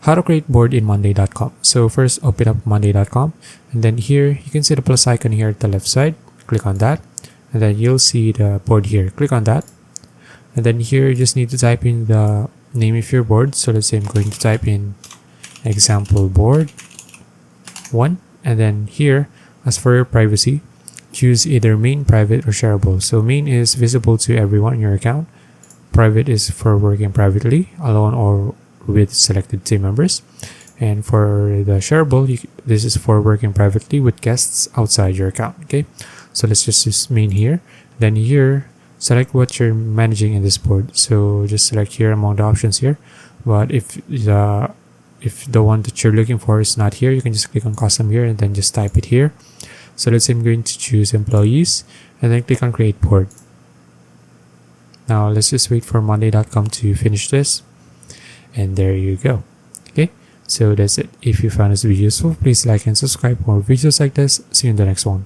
how to create board in monday.com. So first open up monday.com, and then here you can see the plus icon here at the left side. Click on that, and then you'll see the board here. Click on that, and then here you just need to type in the name of your board. So let's say I'm going to type in example board 1, and then here, as for your privacy, choose either main, private, or shareable. So main is visible to everyone in your account. Private is for working privately, alone or with selected team members. And for the shareable, this is for working privately with guests outside your account. Okay, so let's just use main here. Then here, select what you're managing in this board. So just select here among the options here. But if the one that you're looking for is not here, you can just click on custom here and then just type it here. So let's say I'm going to choose employees, and then click on create board. Now let's just wait for monday.com to finish this, and there you go. Okay, so that's it. If you found this video useful, please like and subscribe for more videos like this. See you in the next one.